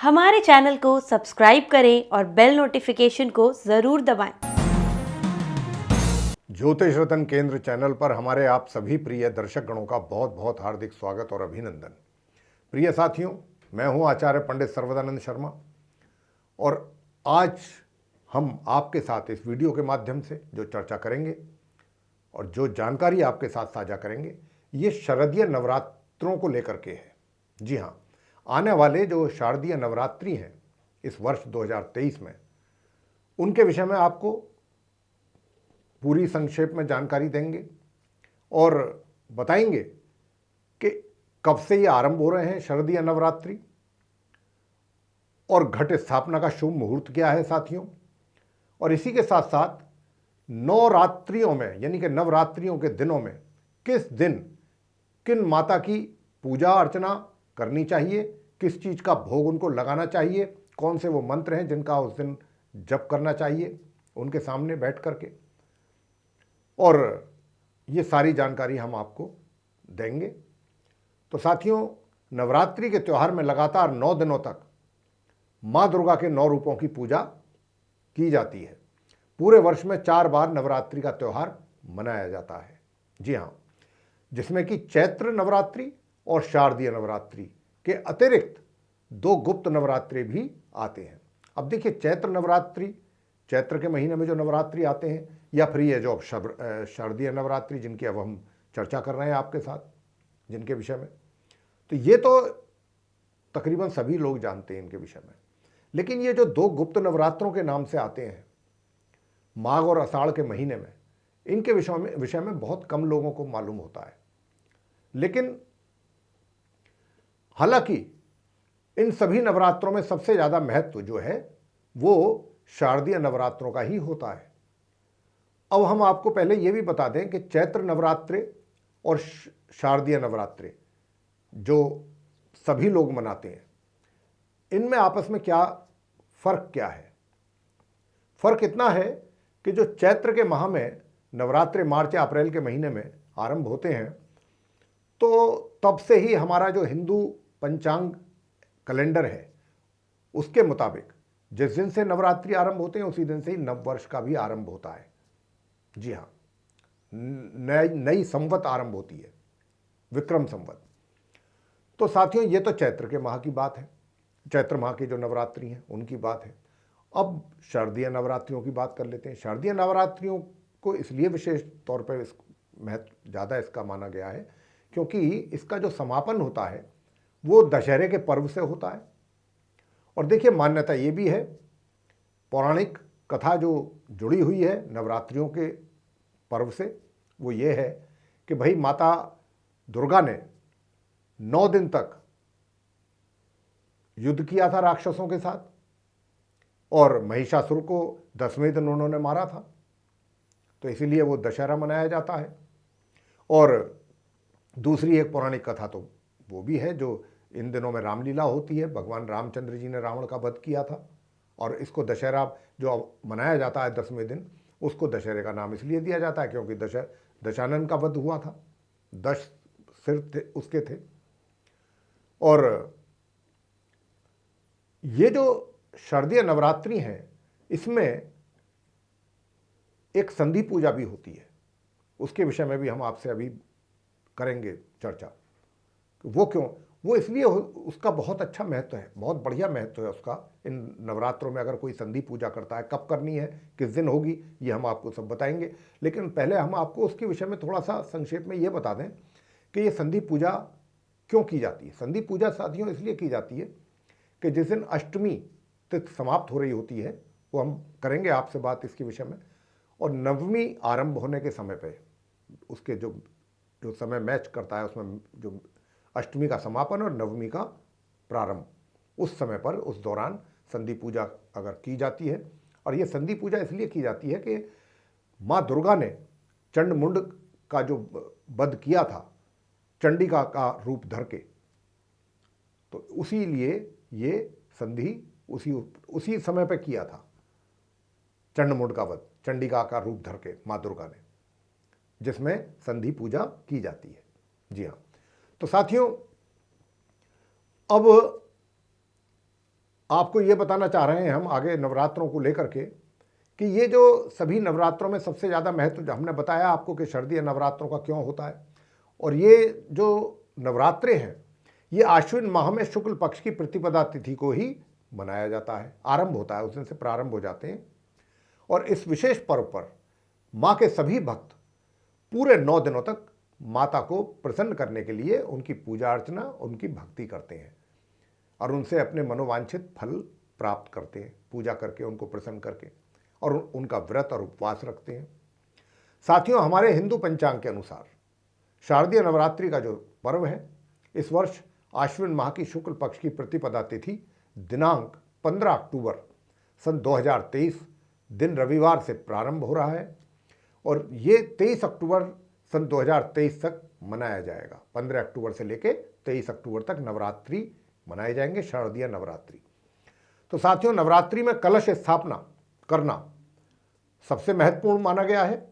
हमारे चैनल को सब्सक्राइब करें और बेल नोटिफिकेशन को ज़रूर दबाएं। ज्योतिष रतन केंद्र चैनल पर हमारे आप सभी प्रिय दर्शक गणों का बहुत बहुत हार्दिक स्वागत और अभिनंदन। प्रिय साथियों, मैं हूं आचार्य पंडित सर्वदानंद शर्मा और आज हम आपके साथ इस वीडियो के माध्यम से जो चर्चा करेंगे और जो जानकारी आपके साथ साझा करेंगे, ये शारदीय नवरात्रों को लेकर के है। जी हाँ, आने वाले जो शारदीय नवरात्रि हैं इस वर्ष 2023 में, उनके विषय में आपको पूरी संक्षेप में जानकारी देंगे और बताएंगे कि कब से ये आरंभ हो रहे हैं शारदीय नवरात्रि और घट स्थापना का शुभ मुहूर्त क्या है साथियों। और इसी के साथ साथ नवरात्रियों में यानी कि नवरात्रियों के दिनों में किस दिन किन माता की पूजा अर्चना करनी चाहिए, किस चीज़ का भोग उनको लगाना चाहिए, कौन से वो मंत्र हैं जिनका उस दिन जप करना चाहिए उनके सामने बैठ करके, और ये सारी जानकारी हम आपको देंगे। तो साथियों, नवरात्रि के त्यौहार में लगातार 9 दिनों तक माँ दुर्गा के 9 रूपों की पूजा की जाती है। पूरे वर्ष में 4 बार नवरात्रि का त्यौहार मनाया जाता है। जी हाँ, जिसमें कि चैत्र नवरात्रि और शारदीय नवरात्रि के अतिरिक्त 2 गुप्त नवरात्रि भी आते हैं। अब देखिए, चैत्र नवरात्रि, चैत्र के महीने में जो नवरात्रि आते हैं, या फिर ये जो शारदीय नवरात्रि जिनकी अब हम चर्चा कर रहे हैं आपके साथ, जिनके विषय में, तो ये तो तकरीबन सभी लोग जानते हैं इनके विषय में। लेकिन ये जो 2 गुप्त नवरात्रों के नाम से आते हैं माघ और आषाढ़ के महीने में, इनके विषय में बहुत कम लोगों को मालूम होता है। लेकिन हालांकि इन सभी नवरात्रों में सबसे ज़्यादा महत्व जो है वो शारदीय नवरात्रों का ही होता है। अब हम आपको पहले ये भी बता दें कि चैत्र नवरात्रि और शारदीय नवरात्रि जो सभी लोग मनाते हैं, इनमें आपस में क्या फ़र्क क्या है। फ़र्क इतना है कि जो चैत्र के माह में नवरात्रि मार्च या अप्रैल के महीने में आरंभ होते हैं, तो तब से ही हमारा जो हिंदू पंचांग कैलेंडर है उसके मुताबिक जिस दिन से नवरात्रि आरंभ होते हैं उसी दिन से ही नववर्ष का भी आरंभ होता है। जी हाँ, नई संवत आरंभ होती है, विक्रम संवत। तो साथियों, ये तो चैत्र के माह की बात है, चैत्र माह की जो नवरात्रि हैं उनकी बात है। अब शारदीय नवरात्रियों की बात कर लेते हैं। शारदीय नवरात्रियों को इसलिए विशेष तौर पर महत्व ज़्यादा इसका माना गया है क्योंकि इसका जो समापन होता है वो दशहरे के पर्व से होता है। और देखिए, मान्यता ये भी है, पौराणिक कथा जो जुड़ी हुई है नवरात्रियों के पर्व से, वो ये है कि भाई माता दुर्गा ने 9 दिन तक युद्ध किया था राक्षसों के साथ और महिषासुर को 10वें दिन उन्होंने मारा था, तो इसीलिए वो दशहरा मनाया जाता है। और दूसरी एक पौराणिक कथा तो वो भी है जो इन दिनों में रामलीला होती है। भगवान रामचंद्र जी ने रावण का वध किया था और इसको दशहरा जो मनाया जाता है 10वें दिन, उसको दशहरे का नाम इसलिए दिया जाता है क्योंकि दशानन का वध हुआ था, 10 सिर उसके थे। और ये जो शारदीय नवरात्रि हैं, इसमें एक संधि पूजा भी होती है, उसके विषय में भी हम आपसे अभी करेंगे चर्चा। वो क्यों, वो इसलिए उसका बहुत अच्छा महत्व है, बहुत बढ़िया महत्व है उसका। इन नवरात्रों में अगर कोई संधि पूजा करता है, कब करनी है, किस दिन होगी, ये हम आपको सब बताएंगे। लेकिन पहले हम आपको उसके विषय में थोड़ा सा संक्षेप में ये बता दें कि ये संधि पूजा क्यों की जाती है। संधि पूजा साथियों इसलिए की जाती है कि जिस दिन अष्टमी तिथि समाप्त हो रही होती है, वो हम करेंगे आपसे बात इसके विषय में, और नवमी आरंभ होने के समय पे उसके जो समय मैच करता है, उसमें जो अष्टमी का समापन और नवमी का प्रारंभ, उस समय पर उस दौरान संधि पूजा अगर की जाती है। और ये संधि पूजा इसलिए की जाती है कि माँ दुर्गा ने चंडमुंड का जो वध किया था चंडिका का रूप धर के, तो उसी लिए ये संधि उसी समय पर किया था, चंडमुंड का वध चंडिका का रूप धर के माँ दुर्गा ने, जिसमें संधि पूजा की जाती है। जी हाँ, तो साथियों, अब आपको ये बताना चाह रहे हैं हम आगे नवरात्रों को लेकर के कि ये जो सभी नवरात्रों में सबसे ज़्यादा महत्व जो हमने बताया आपको कि शारदीय नवरात्रों का क्यों होता है, और ये जो नवरात्रे हैं ये आश्विन माह में शुक्ल पक्ष की प्रतिपदा तिथि को ही मनाया जाता है, आरंभ होता है, उस दिन से प्रारंभ हो जाते हैं। और इस विशेष पर्व पर माँ के सभी भक्त पूरे 9 दिनों तक माता को प्रसन्न करने के लिए उनकी पूजा अर्चना, उनकी भक्ति करते हैं और उनसे अपने मनोवांछित फल प्राप्त करते हैं, पूजा करके उनको प्रसन्न करके, और उनका व्रत और उपवास रखते हैं। साथियों, हमारे हिंदू पंचांग के अनुसार शारदीय नवरात्रि का जो पर्व है इस वर्ष आश्विन माह की शुक्ल पक्ष की प्रतिपदा तिथि दिनांक 15 अक्टूबर सन 2023 दिन रविवार से प्रारंभ हो रहा है और ये 23 अक्टूबर सन 2023 तक मनाया जाएगा। 15 अक्टूबर से लेकर 23 अक्टूबर तक नवरात्रि मनाए जाएंगे, शारदीय नवरात्रि। तो साथियों, नवरात्रि में कलश स्थापना करना सबसे महत्वपूर्ण माना गया है,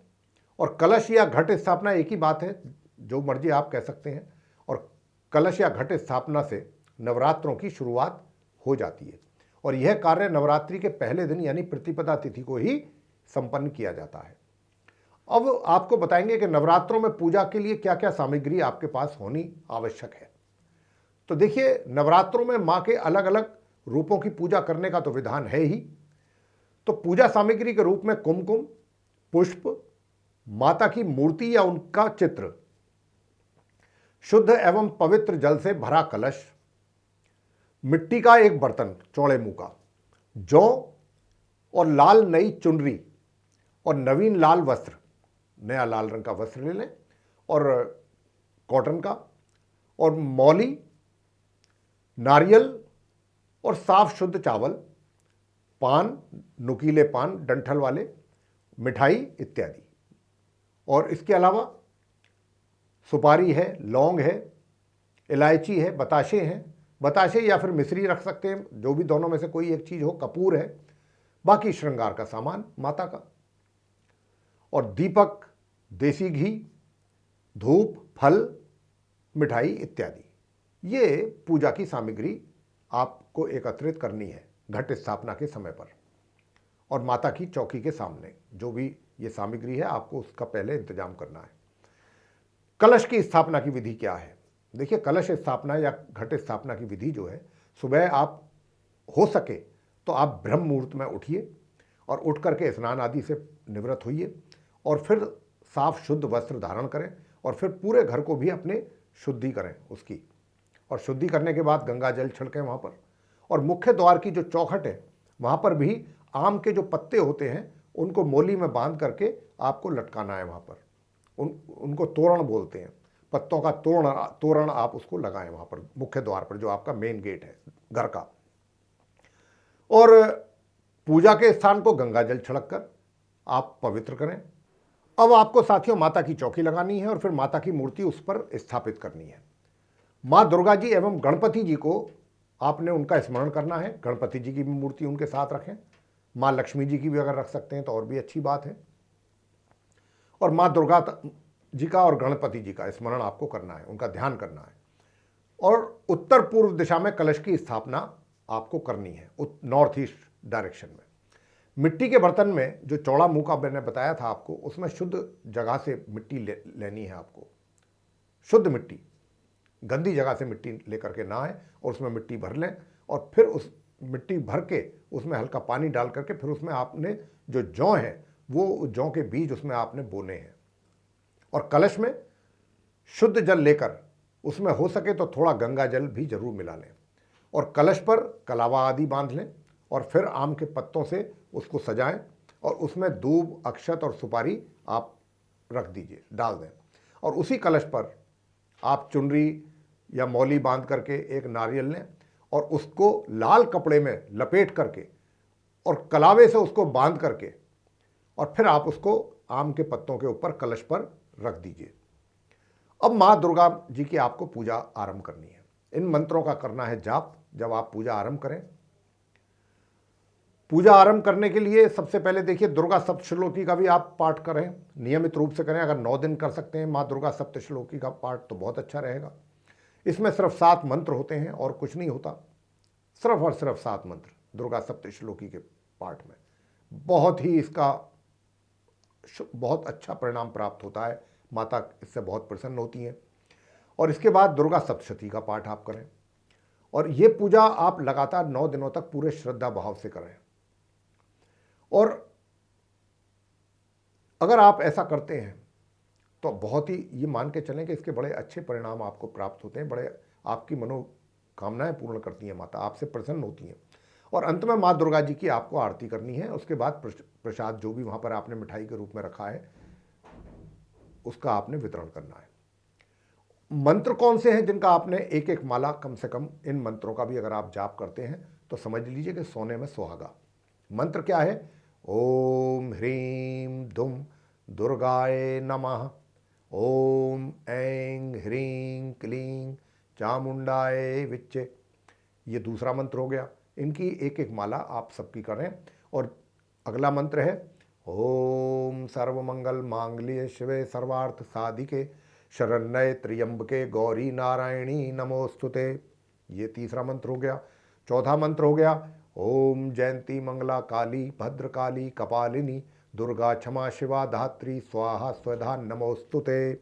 और कलश या घट स्थापना एक ही बात है, जो मर्जी आप कह सकते हैं, और कलश या घट स्थापना से नवरात्रों की शुरुआत हो जाती है और यह कार्य नवरात्रि के पहले दिन यानी प्रतिपदा तिथि को ही संपन्न किया जाता है। अब आपको बताएंगे कि नवरात्रों में पूजा के लिए क्या क्या सामग्री आपके पास होनी आवश्यक है। तो देखिए, नवरात्रों में माँ के अलग अलग रूपों की पूजा करने का तो विधान है ही। तो पूजा सामग्री के रूप में कुमकुम, पुष्प, माता की मूर्ति या उनका चित्र, शुद्ध एवं पवित्र जल से भरा कलश, मिट्टी का एक बर्तन चौड़े मुंह का, जौ और लाल नई चुनरी और नवीन लाल वस्त्र, नया लाल रंग का वस्त्र ले लें और कॉटन का, और मौली, नारियल और साफ शुद्ध चावल, पान, नुकीले पान डंठल वाले, मिठाई इत्यादि। और इसके अलावा सुपारी है, लौंग है, इलायची है, बताशे हैं, बताशे या फिर मिश्री रख सकते हैं, जो भी दोनों में से कोई एक चीज़ हो, कपूर है, बाकी श्रृंगार का सामान माता का, और दीपक, देसी घी, धूप, फल, मिठाई इत्यादि। ये पूजा की सामग्री आपको एकत्रित करनी है घट स्थापना के समय पर, और माता की चौकी के सामने जो भी ये सामग्री है आपको उसका पहले इंतजाम करना है। कलश की स्थापना की विधि क्या है? देखिए, कलश स्थापना या घट स्थापना की विधि जो है, सुबह आप हो सके तो आप ब्रह्म मुहूर्त में उठिए और उठ करके स्नान आदि से निवृत्त होइए और फिर साफ शुद्ध वस्त्र धारण करें और फिर पूरे घर को भी अपने शुद्धि करें उसकी, और शुद्धि करने के बाद गंगा जल छिड़कें वहाँ पर। और मुख्य द्वार की जो चौखट है वहाँ पर भी आम के जो पत्ते होते हैं उनको मोली में बांध करके आपको लटकाना है वहाँ पर। उनको तोरण बोलते हैं, पत्तों का तोरण आप उसको लगाएं वहाँ पर मुख्य द्वार पर, जो आपका मेन गेट है घर का। और पूजा के स्थान को गंगा जल छिड़क कर आप पवित्र करें। अब आपको साथियों माता की चौकी लगानी है और फिर माता की मूर्ति उस पर स्थापित करनी है। माँ दुर्गा जी एवं गणपति जी को आपने उनका स्मरण करना है। गणपति जी की भी मूर्ति उनके साथ रखें। माँ लक्ष्मी जी की भी अगर रख सकते हैं तो और भी अच्छी बात है। और माँ दुर्गा जी का और गणपति जी का स्मरण आपको करना है, उनका ध्यान करना है। और उत्तर पूर्व दिशा में कलश की स्थापना आपको करनी है, नॉर्थ ईस्ट डायरेक्शन में। मिट्टी के बर्तन में जो चौड़ा मुंह का मैंने बताया था आपको, उसमें शुद्ध जगह से मिट्टी लेनी है आपको, शुद्ध मिट्टी, गंदी जगह से मिट्टी लेकर के ना आए, और उसमें मिट्टी भर लें और फिर उस मिट्टी भर के उसमें हल्का पानी डाल करके फिर उसमें आपने जो जौ है वो जौ के बीज उसमें आपने बोने हैं। और कलश में शुद्ध जल लेकर उसमें हो सके तो थोड़ा गंगा जल भी जरूर मिला लें, और कलश पर कलावा आदि बांध लें और फिर आम के पत्तों से उसको सजाएं और उसमें दूब, अक्षत और सुपारी आप रख दीजिए, डाल दें। और उसी कलश पर आप चुनरी या मौली बांध करके एक नारियल लें और उसको लाल कपड़े में लपेट करके और कलावे से उसको बांध करके और फिर आप उसको आम के पत्तों के ऊपर कलश पर रख दीजिए। अब माँ दुर्गा जी की आपको पूजा आरंभ करनी है। इन मंत्रों का करना है जाप जब आप पूजा आरंभ करें। पूजा आरंभ करने के लिए सबसे पहले देखिए दुर्गा सप्तश्लोकी का भी आप पाठ करें, नियमित रूप से करें। अगर 9 दिन कर सकते हैं माँ दुर्गा सप्तश्लोकी का पाठ तो बहुत अच्छा रहेगा। इसमें सिर्फ 7 मंत्र होते हैं और कुछ नहीं होता, सिर्फ और सिर्फ 7 मंत्र। दुर्गा सप्तश्लोकी के पाठ में। बहुत ही इसका बहुत अच्छा परिणाम प्राप्त होता है, माता इससे बहुत प्रसन्न होती हैं। और इसके बाद दुर्गा सप्तशती का पाठ आप करें, और ये पूजा आप लगातार 9 दिनों तक पूरे श्रद्धा भाव से करें। और अगर आप ऐसा करते हैं तो बहुत ही ये मान के चलें कि इसके बड़े अच्छे परिणाम आपको प्राप्त होते हैं, बड़े आपकी मनोकामनाएं पूर्ण करती हैं माता, आपसे प्रसन्न होती हैं। और अंत में माँ दुर्गा जी की आपको आरती करनी है। उसके बाद प्रसाद जो भी वहाँ पर आपने मिठाई के रूप में रखा है उसका आपने वितरण करना है। मंत्र कौन से हैं जिनका आपने एक एक माला कम से कम, इन मंत्रों का भी अगर आप जाप करते हैं तो समझ लीजिए कि सोने में सुहागा। मंत्र क्या है? ओम ह्रीं दुम दुर्गाय नमः, ओम ऐं ह्रीं क्लीं चामुंडाय विच्चे। ये दूसरा मंत्र हो गया। इनकी एक एक माला आप सबकी करें। और अगला मंत्र है ओम सर्वमंगल मांगल्ये शिवे सर्वार्थ साधिके शरण्ये त्र्यंबके गौरी नारायणी नमोस्तुते। ये तीसरा मंत्र हो गया। चौथा मंत्र हो गया ओम जयंती मंगला काली भद्रकाली कपालिनी दुर्गा क्षमा शिवा धात्री स्वाहा स्वधा नमोस्तुते।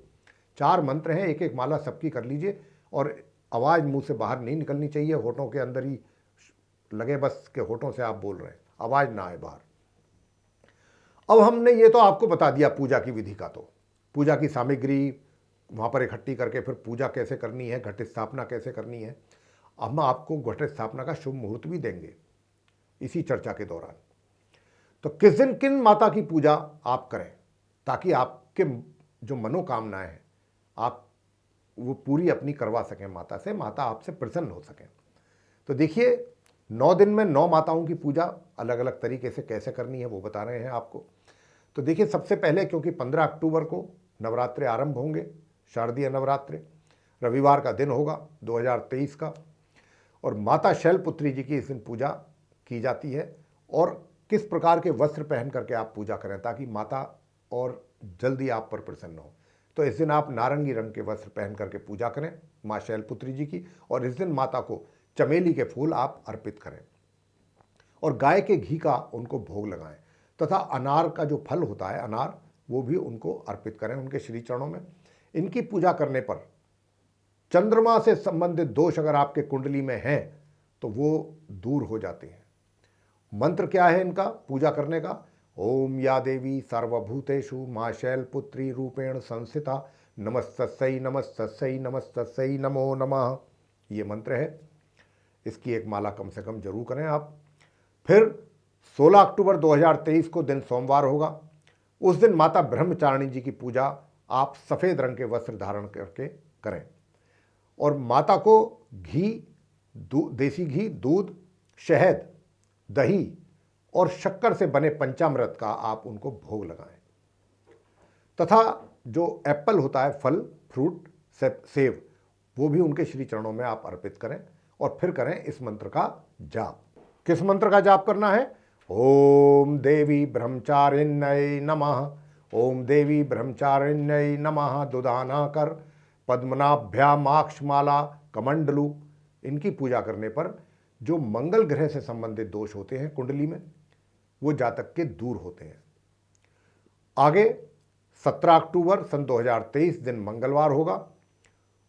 4 मंत्र हैं, एक एक माला सबकी कर लीजिए। और आवाज़ मुंह से बाहर नहीं निकलनी चाहिए, होठों के अंदर ही लगे बस के होठों से आप बोल रहे हैं, आवाज़ ना आए बाहर। अब हमने ये तो आपको बता दिया पूजा की विधि का, तो पूजा की सामग्री वहाँ पर इकट्ठी करके फिर पूजा कैसे करनी है, घट स्थापना कैसे करनी है। अब हम आपको घट स्थापना का शुभ मुहूर्त भी देंगे इसी चर्चा के दौरान। तो किस दिन किन माता की पूजा आप करें ताकि आपके जो मनोकामनाएं हैं आप वो पूरी अपनी करवा सकें माता से, माता आपसे प्रसन्न हो सकें। तो देखिए 9 दिन में 9 माताओं की पूजा अलग अलग तरीके से कैसे करनी है वो बता रहे हैं आपको। तो देखिए सबसे पहले, क्योंकि 15 अक्टूबर को नवरात्रे आरंभ होंगे, शारदीय नवरात्रे, रविवार का दिन होगा 2023 का, और माता शैलपुत्री जी की इस दिन पूजा की जाती है। और किस प्रकार के वस्त्र पहन करके आप पूजा करें ताकि माता और जल्दी आप पर प्रसन्न हो। तो इस दिन आप नारंगी रंग के वस्त्र पहन करके पूजा करें माँ शैलपुत्री जी की। और इस दिन माता को चमेली के फूल आप अर्पित करें और गाय के घी का उनको भोग लगाएं, तथा अनार का जो फल होता है अनार, वो भी उनको अर्पित करें उनके श्री चरणों में। इनकी पूजा करने पर चंद्रमा से संबंधित दोष अगर आपके कुंडली में हैं तो वो दूर हो जाते हैं। मंत्र क्या है इनका पूजा करने का? ओम या देवी सर्वभूतेषु माँ शैलपुत्री रूपेण संस्थिता नमस्तस्यै नमस्तस्यै नमस्तस्यै नमो नमः। ये मंत्र है, इसकी एक माला कम से कम जरूर करें आप। फिर 16 अक्टूबर 2023 को दिन सोमवार होगा। उस दिन माता ब्रह्मचारिणी जी की पूजा आप सफ़ेद रंग के वस्त्र धारण करके करें और माता को घी, देसी घी, दूध, शहद, दही और शक्कर से बने पंचामृत का आप उनको भोग लगाएं, तथा जो एप्पल होता है, फल, फ्रूट, सेब, वो भी उनके श्री चरणों में आप अर्पित करें। और फिर करें इस मंत्र का जाप। किस मंत्र का जाप करना है? ओम देवी ब्रह्मचारिण्यै नमः, ओम देवी ब्रह्मचारिण्यै नमः दुधानाकर पद्मनाभ्यामाक्षमाला कमंडलू। इनकी पूजा करने पर जो मंगल ग्रह से संबंधित दोष होते हैं कुंडली में, वो जातक के दूर होते हैं। आगे 17 अक्टूबर सन 2023 दिन मंगलवार होगा।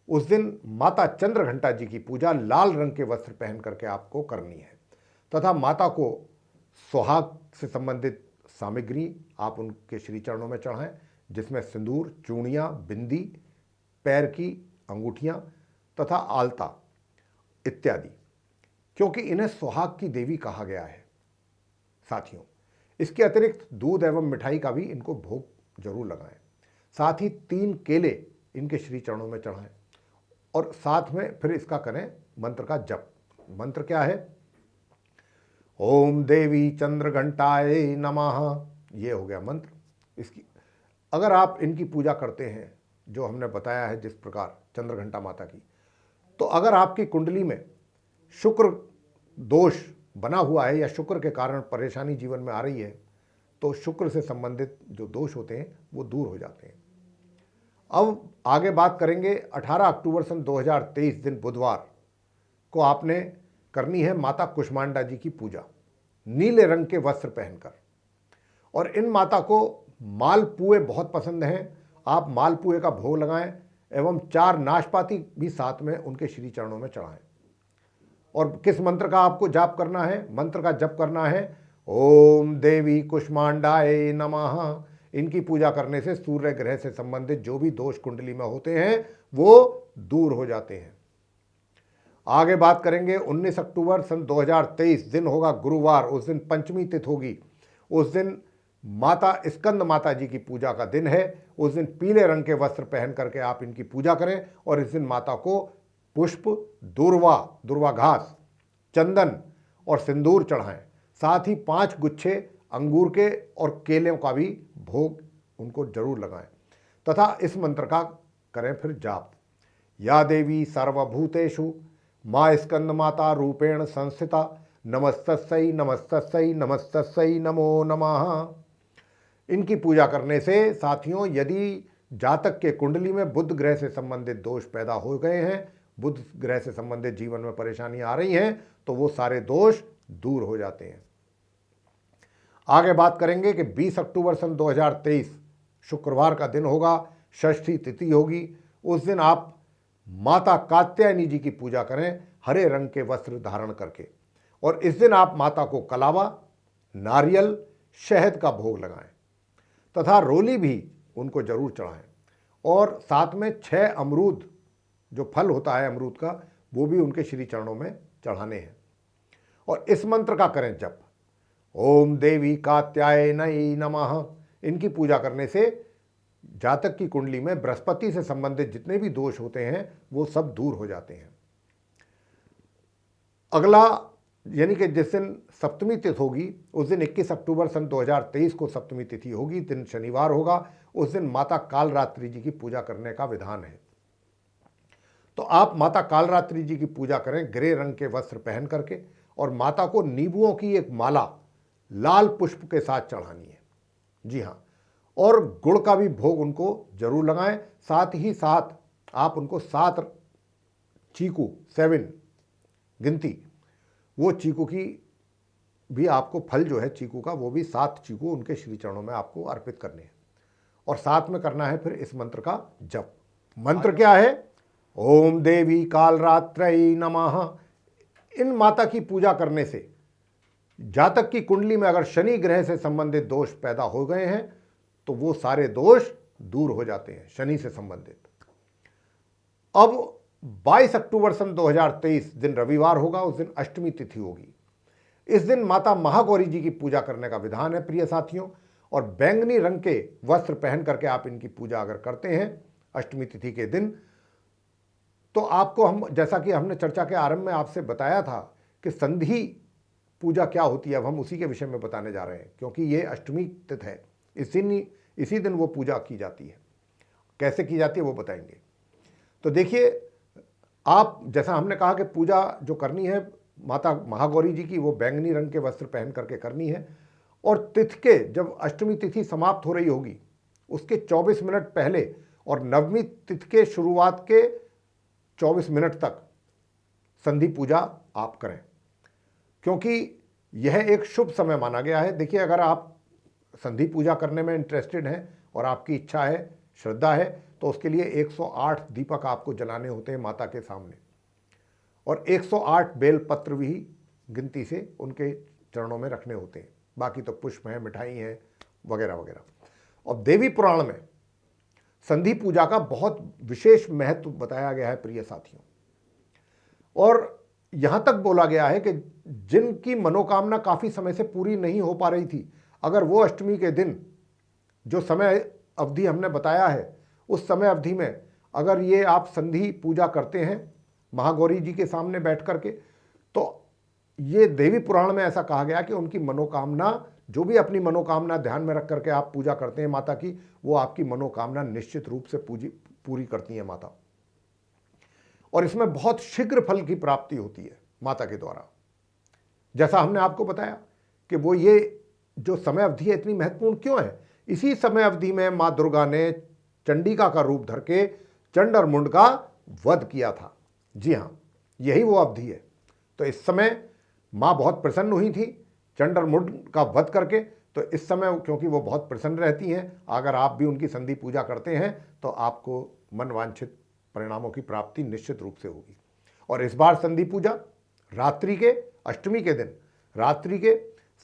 उस दिन माता चंद्रघंटा जी की पूजा लाल रंग के वस्त्र पहन करके आपको करनी है, तथा माता को सुहाग से संबंधित सामग्री आप उनके श्री चरणों में चढ़ाएं, जिसमें सिंदूर, चूड़ियाँ, बिंदी, पैर की अंगूठियाँ तथा आलता इत्यादि, क्योंकि इन्हें सुहाग की देवी कहा गया है साथियों। इसके अतिरिक्त दूध एवं मिठाई का भी इनको भोग जरूर लगाएं। साथ ही 3 केले इनके श्री चरणों में चढ़ाएं और साथ में फिर इसका करें मंत्र का जप। मंत्र क्या है? ओम देवी चंद्रघंटाय नमः। ये हो गया मंत्र। इसकी अगर आप इनकी पूजा करते हैं जो हमने बताया है जिस प्रकार चंद्रघंटा माता की, तो अगर आपकी कुंडली में शुक्र दोष बना हुआ है या शुक्र के कारण परेशानी जीवन में आ रही है, तो शुक्र से संबंधित जो दोष होते हैं वो दूर हो जाते हैं। अब आगे बात करेंगे 18 अक्टूबर सन 2023 दिन बुधवार को आपने करनी है माता कुष्मांडा जी की पूजा। नीले रंग के वस्त्र पहनकर। और इन माता को मालपुए बहुत पसंद हैं, आप मालपुए का भोग लगाएं एवं 4 नाशपाती भी साथ में उनके श्री चरणों में चढ़ाएं। और किस मंत्र का आपको जाप करना है? मंत्र का जप करना है ओम देवी कुष्मांडाय नमः। इनकी पूजा करने से सूर्य ग्रह से संबंधित जो भी दोष कुंडली में होते हैं वो दूर हो जाते हैं। आगे बात करेंगे 19 अक्टूबर सन 2023, दिन होगा गुरुवार, उस दिन पंचमी तिथि होगी। उस दिन माता स्कंद माता जी की पूजा का दिन है। उस दिन पीले रंग के वस्त्र पहन करके आप इनकी पूजा करें और इस दिन माता को पुष्प, दूर्वा घास, चंदन और सिंदूर चढ़ाएं। साथ ही 5 गुच्छे अंगूर के और केलों का भी भोग उनको जरूर लगाएं तथा इस मंत्र का करें फिर जाप। या देवी सर्वभूतेषु माँ स्कंद माता रूपेण संस्थिता नमस्तस्यै नमस्तस्यै नमस्तस्यै नमो नमः। इनकी पूजा करने से साथियों, यदि जातक के कुंडली में बुध ग्रह से संबंधित दोष पैदा हो गए हैं, बुध ग्रह से संबंधित जीवन में परेशानी आ रही हैं, तो वो सारे दोष दूर हो जाते हैं। आगे बात करेंगे कि 20 अक्टूबर सन 2023 शुक्रवार का दिन होगा, षष्ठी तिथि होगी। उस दिन आप माता कात्यायनी जी की पूजा करें हरे रंग के वस्त्र धारण करके। और इस दिन आप माता को कलावा, नारियल, शहद का भोग लगाएं तथा रोली भी उनको जरूर चढ़ाएं। और साथ में 6 अमरूद, जो फल होता है अमरूद का, वो भी उनके श्री चरणों में चढ़ाने हैं। और इस मंत्र का करें जप ओम देवी कात्यायनी नमः। इनकी पूजा करने से जातक की कुंडली में बृहस्पति से संबंधित जितने भी दोष होते हैं वो सब दूर हो जाते हैं। अगला यानी कि जिस दिन सप्तमी तिथि होगी, उस दिन 21 अक्टूबर सन 2023 को सप्तमी तिथि होगी, दिन शनिवार होगा। उस दिन माता कालरात्रि जी की पूजा करने का विधान है। तो आप माता कालरात्रि जी की पूजा करें ग्रे रंग के वस्त्र पहन करके और माता को नींबुओं की एक माला लाल पुष्प के साथ चढ़ानी है। जी हाँ, और गुड़ का भी भोग उनको जरूर लगाएं। साथ ही साथ आप उनको 7 चीकू, 7 गिनती, वो चीकू की भी आपको फल जो है चीकू का, वो भी 7 चीकू उनके श्री चरणों में आपको अर्पित करने हैं। और साथ में करना है फिर इस मंत्र का जप। मंत्र क्या है? ओम देवी कालरात्रै नमः। इन माता की पूजा करने से जातक की कुंडली में अगर शनि ग्रह से संबंधित दोष पैदा हो गए हैं तो वो सारे दोष दूर हो जाते हैं शनि से संबंधित। अब 22 अक्टूबर सन 2023 दिन रविवार होगा, उस दिन अष्टमी तिथि होगी। इस दिन माता महागौरी जी की पूजा करने का विधान है प्रिय साथियों। और बैंगनी रंग के वस्त्र पहन करके आप इनकी पूजा अगर करते हैं अष्टमी तिथि के दिन, तो आपको हम, जैसा कि हमने चर्चा के आरंभ में आपसे बताया था कि संधि पूजा क्या होती है, अब हम उसी के विषय में बताने जा रहे हैं, क्योंकि ये अष्टमी तिथि है। इसी दिन वो पूजा की जाती है। कैसे की जाती है वो बताएंगे। तो देखिए, आप, जैसा हमने कहा कि पूजा जो करनी है माता महागौरी जी की, वो बैंगनी रंग के वस्त्र पहन करके करनी है। और तिथि के, जब अष्टमी तिथि समाप्त हो रही होगी उसके 24 मिनट पहले और नवमी तिथि के शुरुआत के 24 मिनट तक संधि पूजा आप करें, क्योंकि यह एक शुभ समय माना गया है। देखिए, अगर आप संधि पूजा करने में इंटरेस्टेड हैं और आपकी इच्छा है, श्रद्धा है, तो उसके लिए 108 दीपक आपको जलाने होते हैं माता के सामने और 108 बेल पत्र भी गिनती से उनके चरणों में रखने होते हैं। बाकी तो पुष्प हैं, मिठाई हैं, वगैरह वगैरह। और देवी पुराण में संधि पूजा का बहुत विशेष महत्व बताया गया है प्रिय साथियों। और यहां तक बोला गया है कि जिनकी मनोकामना काफी समय से पूरी नहीं हो पा रही थी, अगर वो अष्टमी के दिन जो समय अवधि हमने बताया है, उस समय अवधि में अगर ये आप संधि पूजा करते हैं महागौरी जी के सामने बैठ करके, तो ये देवी पुराण में ऐसा कहा गया कि उनकी मनोकामना, जो भी अपनी मनोकामना ध्यान में रख करके आप पूजा करते हैं माता की, वो आपकी मनोकामना निश्चित रूप से पूरी करती है माता। और इसमें बहुत शीघ्र फल की प्राप्ति होती है माता के द्वारा। जैसा हमने आपको बताया कि वो ये जो समय अवधि है इतनी महत्वपूर्ण क्यों है, इसी समय अवधि में माँ दुर्गा ने चंडिका का रूप धर के चंड और मुंड का वध किया था। जी हाँ, यही वो अवधि है। तो इस समय माँ बहुत प्रसन्न हुई थी, चंडमुंड का वध करके। तो इस समय क्योंकि वो बहुत प्रसन्न रहती हैं, अगर आप भी उनकी संधि पूजा करते हैं तो आपको मनवांछित परिणामों की प्राप्ति निश्चित रूप से होगी। और इस बार संधि पूजा रात्रि के अष्टमी के दिन रात्रि के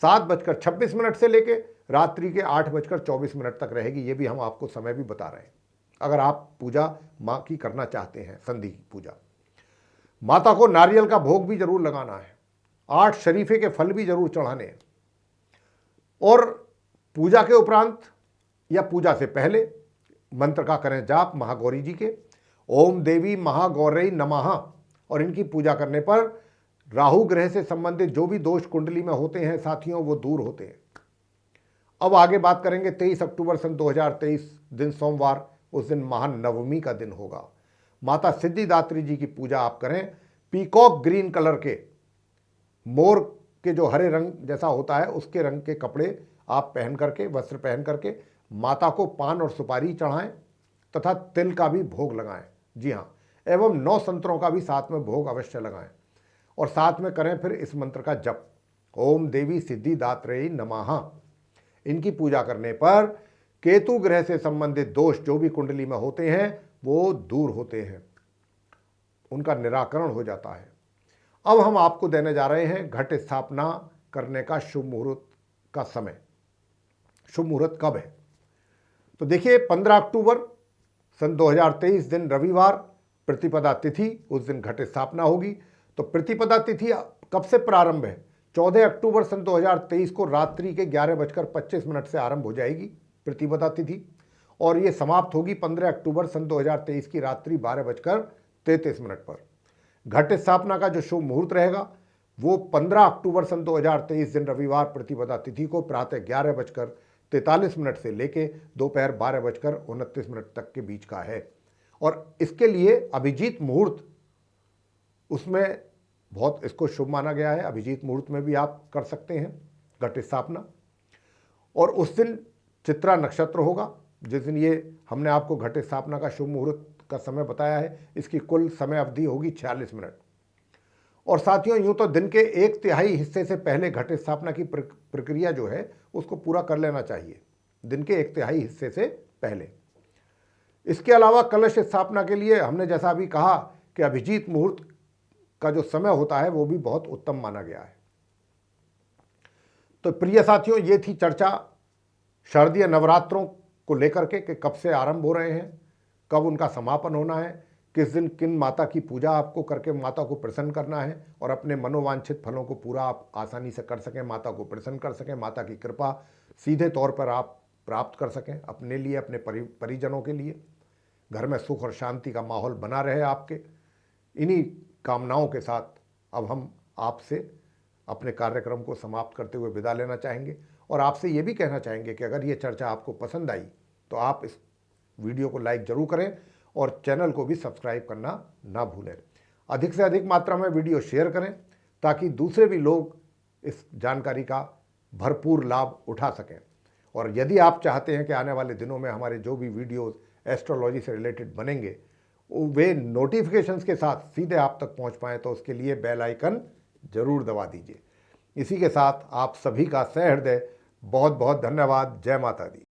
7:26 से लेके रात्रि के 8:24 तक रहेगी। ये भी हम आपको समय भी बता रहे हैं, अगर आप पूजा माँ की करना चाहते हैं, संधि की पूजा। माता को नारियल का भोग भी जरूर लगाना है, 8 शरीफे के फल भी जरूर चढ़ाने हैं। और पूजा के उपरांत या पूजा से पहले मंत्र का करें जाप महागौरी जी के, ओम देवी महागौरई नमः। और इनकी पूजा करने पर राहु ग्रह से संबंधित जो भी दोष कुंडली में होते हैं साथियों, वो दूर होते हैं। अब आगे बात करेंगे 23 अक्टूबर सन 2023 दिन सोमवार, उस दिन महानवमी का दिन होगा। माता सिद्धिदात्री जी की पूजा आप करें। पीकॉक ग्रीन कलर के, मोर के जो हरे रंग जैसा होता है उसके रंग के कपड़े आप पहन करके, वस्त्र पहन करके माता को पान और सुपारी चढ़ाएं तथा तिल का भी भोग लगाएं। जी हाँ, एवं 9 संतरों का भी साथ में भोग अवश्य लगाएं। और साथ में करें फिर इस मंत्र का जप, ओम देवी सिद्धिदात्रेयी नमः। इनकी पूजा करने पर केतु ग्रह से संबंधित दोष जो भी कुंडली में होते हैं वो दूर होते हैं, उनका निराकरण हो जाता है। अब हम आपको देने जा रहे हैं घट स्थापना करने का शुभ मुहूर्त का समय। शुभ मुहूर्त कब है? तो देखिए 15 अक्टूबर सन 2023 दिन रविवार, प्रतिपदा तिथि, उस दिन घट स्थापना होगी। तो प्रतिपदा तिथि कब से प्रारंभ है? 14 अक्टूबर सन 2023 को रात्रि के 11:25 से आरंभ हो जाएगी प्रतिपदा तिथि, और ये समाप्त होगी 15 अक्टूबर सन 2023 की रात्रि 12:33 पर। घट स्थापना का जो शुभ मुहूर्त रहेगा वो 15 अक्टूबर सन 2023 दिन रविवार प्रतिपदा तिथि को प्रातः 11:43 से लेके दोपहर 12:29 तक के बीच का है। और इसके लिए अभिजीत मुहूर्त, उसमें बहुत इसको शुभ माना गया है। अभिजीत मुहूर्त में भी आप कर सकते हैं घट स्थापना। और उस दिन चित्रा नक्षत्र होगा, जिस दिन ये हमने आपको घट स्थापना का शुभ मुहूर्त का समय बताया है। इसकी कुल समय अवधि होगी 46 मिनट। और साथियों, यूँ तो दिन के 1/3 हिस्से से पहले घट स्थापना की प्रक्रिया जो है उसको पूरा कर लेना चाहिए, दिन के 1/3 हिस्से से पहले। इसके अलावा कलश स्थापना के लिए हमने जैसा अभी कहा कि अभिजीत मुहूर्त का जो समय होता है वो भी बहुत उत्तम माना गया है। तो प्रिय साथियों, ये थी चर्चा शारदीय नवरात्रों को लेकर के कि कब से आरंभ हो रहे हैं, कब उनका समापन होना है, किस दिन किन माता की पूजा आपको करके माता को प्रसन्न करना है और अपने मनोवांछित फलों को पूरा आप आसानी से कर सकें, माता को प्रसन्न कर सकें, माता की कृपा सीधे तौर पर आप प्राप्त कर सकें अपने लिए, अपने परिजनों के लिए, घर में सुख और शांति का माहौल बना रहे आपके। इन्हीं कामनाओं के साथ अब हम आपसे अपने कार्यक्रम को समाप्त करते हुए विदा लेना चाहेंगे और आपसे ये भी कहना चाहेंगे कि अगर ये चर्चा आपको पसंद आई तो आप इस वीडियो को लाइक जरूर करें और चैनल को भी सब्सक्राइब करना ना भूलें। अधिक से अधिक मात्रा में वीडियो शेयर करें ताकि दूसरे भी लोग इस जानकारी का भरपूर लाभ उठा सकें। और यदि आप चाहते हैं कि आने वाले दिनों में हमारे जो भी वीडियोस एस्ट्रोलॉजी से रिलेटेड बनेंगे वे नोटिफिकेशंस के साथ सीधे आप तक पहुंच पाएँ, तो उसके लिए बेल आइकन जरूर दबा दीजिए। इसी के साथ आप सभी का सहृदय बहुत बहुत धन्यवाद। जय माता दी।